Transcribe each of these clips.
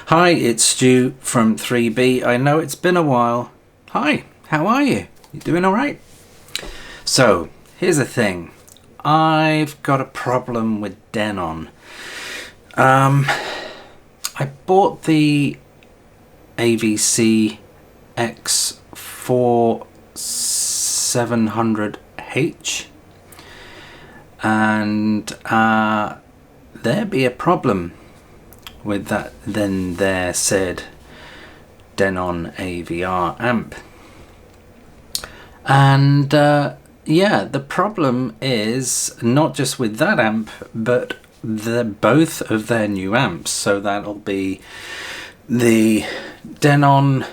Hi, it's Stu from 3B. I know it's been a while. Hi, how are you? You doing alright? So, here's the thing. I've got a problem with Denon. I bought the AVC X4700H and there be a problem with that then there said Denon AVR amp. And yeah, the problem is not just with that amp, but both of their new amps. So that'll be the Denon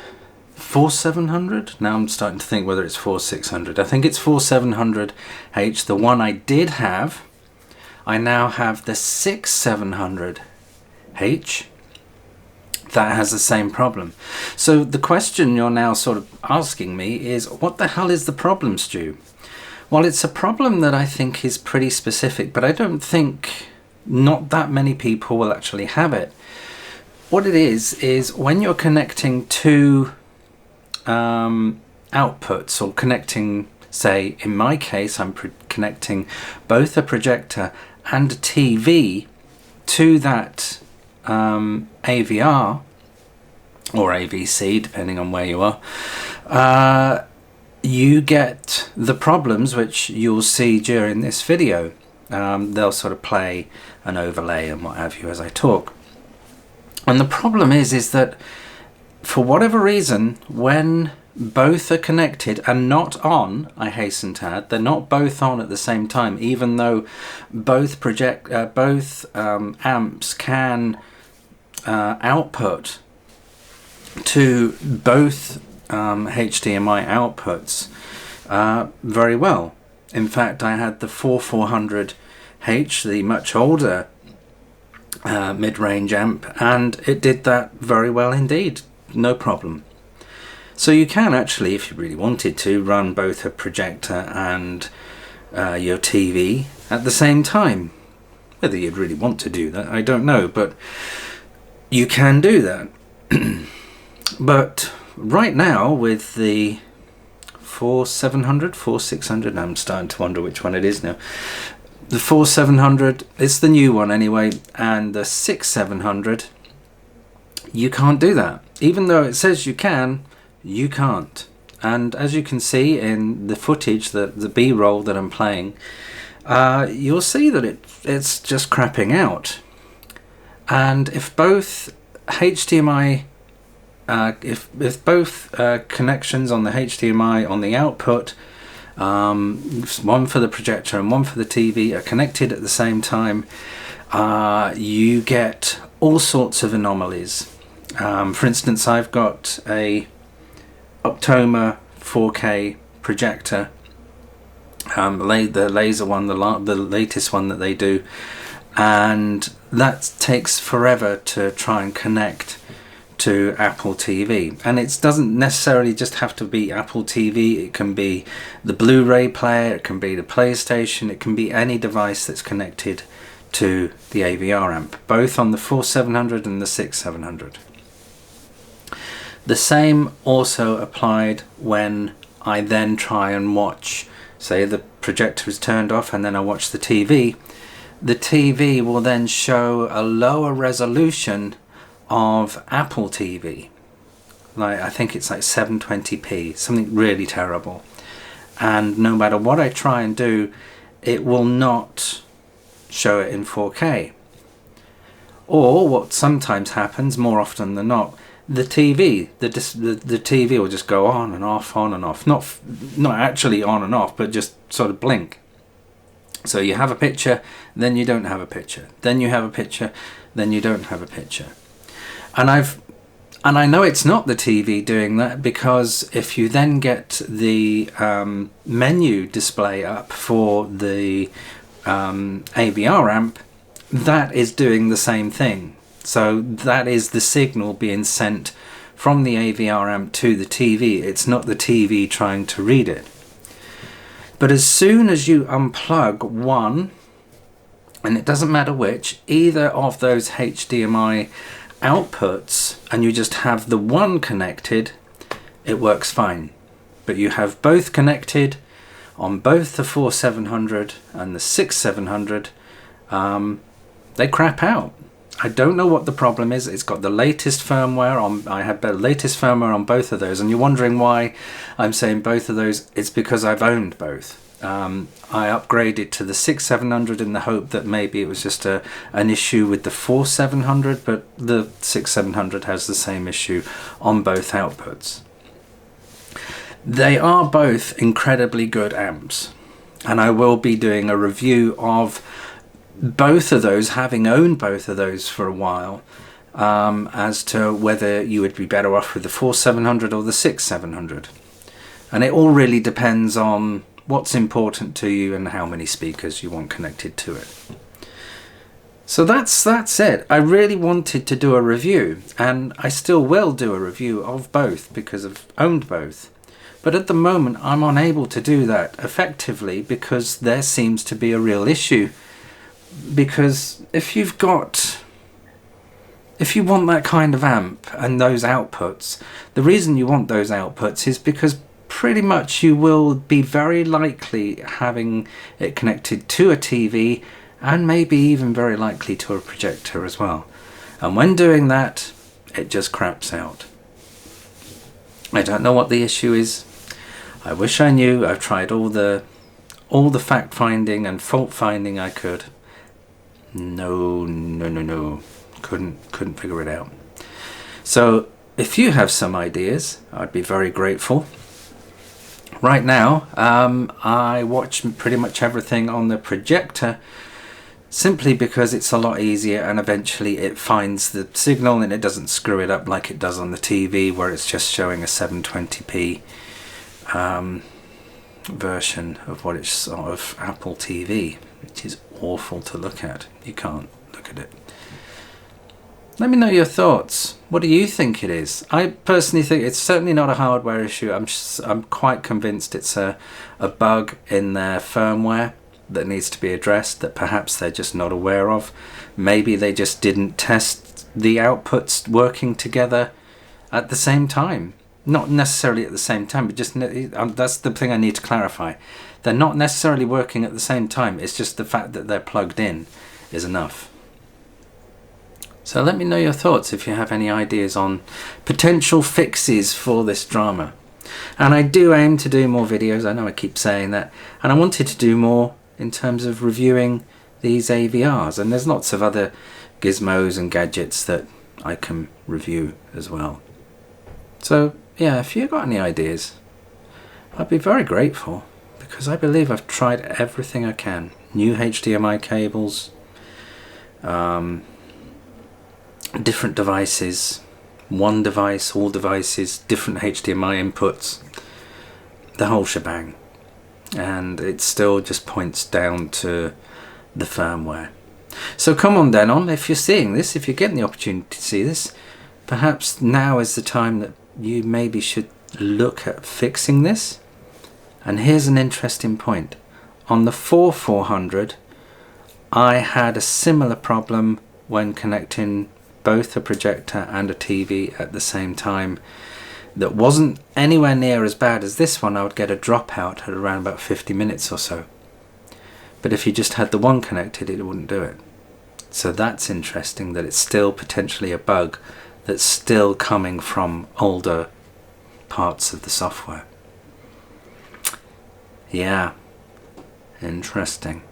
4700. Now I'm starting to think whether it's 4600. I think it's 4700H, the one I did have. I now have the 6700H that has the same problem. So the question you're now sort of asking me is, what the hell is the problem, Stu? Well, it's a problem that I think is pretty specific, but I don't think not that many people will actually have it. What it is when you're connecting two outputs, or connecting, say in my case I'm connecting both a projector and a TV to that AVR or AVC, depending on where you are, you get the problems which you'll see during this video. They'll sort of play an overlay and what have you as I talk. And the problem is that for whatever reason, when both are connected and not on, I hasten to add, they're not both on at the same time, even though both amps can output to both HDMI outputs very well. In fact, I had the 4400H, the much older mid-range amp, and it did that very well indeed, no problem. So you can actually, if you really wanted to, run both a projector and your TV at the same time. Whether you'd really want to do that, I don't know, but you can do that. But right now with the 4600, I'm starting to wonder which one it is now. The 4700, it's the new one anyway, and the 6700, you can't do that. Even though it says you can, you can't. And as you can see in the footage, the B-roll that I'm playing, you'll see that it's just crapping out. And if both HDMI, if both connections on the HDMI on the output, one for the projector and one for the TV, are connected at the same time, you get all sorts of anomalies. For instance, I've got a Optoma 4K projector, the laser one, the latest one that they do, and that takes forever to try and connect to Apple TV. And it doesn't necessarily just have to be Apple TV, it can be the Blu-ray player, it can be the PlayStation, it can be any device that's connected to the AVR amp, both on the 4700 and the 6700. The same also applied when I then try and watch, say the projector is turned off and then I watch the TV. The TV will then show a lower resolution of Apple TV. Like, I think it's like 720p, something really terrible. And no matter what I try and do, it will not show it in 4K. Or what sometimes happens, more often than not, the TV will just go on and off, on and off. Not actually on and off, but just sort of blink. So you have a picture, then you don't have a picture. Then you have a picture, then you don't have a picture. And I know it's not the TV doing that, because if you then get the menu display up for the AVR amp, that is doing the same thing. So that is the signal being sent from the AVR amp to the TV. It's not the TV trying to read it. But as soon as you unplug one, and it doesn't matter which, either of those HDMI outputs and you just have the one connected, it works fine. But you have both connected on both the 4700 and the 6700, they crap out. I don't know what the problem is. It's got the latest firmware on. I have the latest firmware on both of those, and you're wondering why I'm saying both of those. It's because I've owned both. I upgraded to the 6700 in the hope that maybe it was just an issue with the 4700, but the 6700 has the same issue on both outputs. They are both incredibly good amps, and I will be doing a review of both of those, having owned both of those for a while, as to whether you would be better off with the 4700 or the 6700. And it all really depends on what's important to you and how many speakers you want connected to it. So that's it. I really wanted to do a review, and I still will do a review of both because I've owned both. But at the moment I'm unable to do that effectively because there seems to be a real issue. Because if you want that kind of amp and those outputs, the reason you want those outputs is because pretty much you will be very likely having it connected to a TV and maybe even very likely to a projector as well. And when doing that, it just craps out. I don't know what the issue is. I wish I knew. I've tried all the fact finding and fault finding I could. No. Couldn't figure it out. So if you have some ideas, I'd be very grateful. Right now, I watch pretty much everything on the projector simply because it's a lot easier, and eventually it finds the signal and it doesn't screw it up like it does on the TV, where it's just showing a 720p version of what it's sort of Apple TV, which is awful to look at. You can't look at it. Let me know your thoughts. What do you think it is? I personally think it's certainly not a hardware issue. I'm quite convinced it's a bug in their firmware that needs to be addressed, that perhaps they're just not aware of. Maybe they just didn't test the outputs working together at the same time. Not necessarily at the same time, but just that's the thing I need to clarify. They're not necessarily working at the same time. It's just the fact that they're plugged in is enough. So let me know your thoughts if you have any ideas on potential fixes for this drama. And I do aim to do more videos. I know I keep saying that. And I wanted to do more in terms of reviewing these AVRs. And there's lots of other gizmos and gadgets that I can review as well. So yeah, if you've got any ideas, I'd be very grateful, because I believe I've tried everything I can. New HDMI cables, different devices, one device, all devices, different HDMI inputs, the whole shebang. And it still just points down to the firmware. So come on, Denon, if you're seeing this, if you're getting the opportunity to see this, perhaps now is the time that you maybe should look at fixing this. And here's an interesting point. On the 4400, I had a similar problem when connecting both a projector and a TV at the same time. That wasn't anywhere near as bad as this one. I would get a dropout at around about 50 minutes or so. But if you just had the one connected, it wouldn't do it. So that's interesting, that it's still potentially a bug that's still coming from older parts of the software. Yeah, interesting.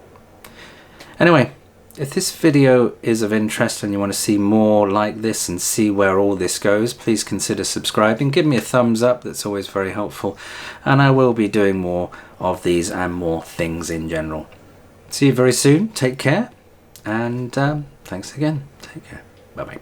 Anyway, if this video is of interest and you want to see more like this and see where all this goes, please consider subscribing. Give me a thumbs up, that's always very helpful. And I will be doing more of these and more things in general. See you very soon, take care, and thanks again, take care, bye bye.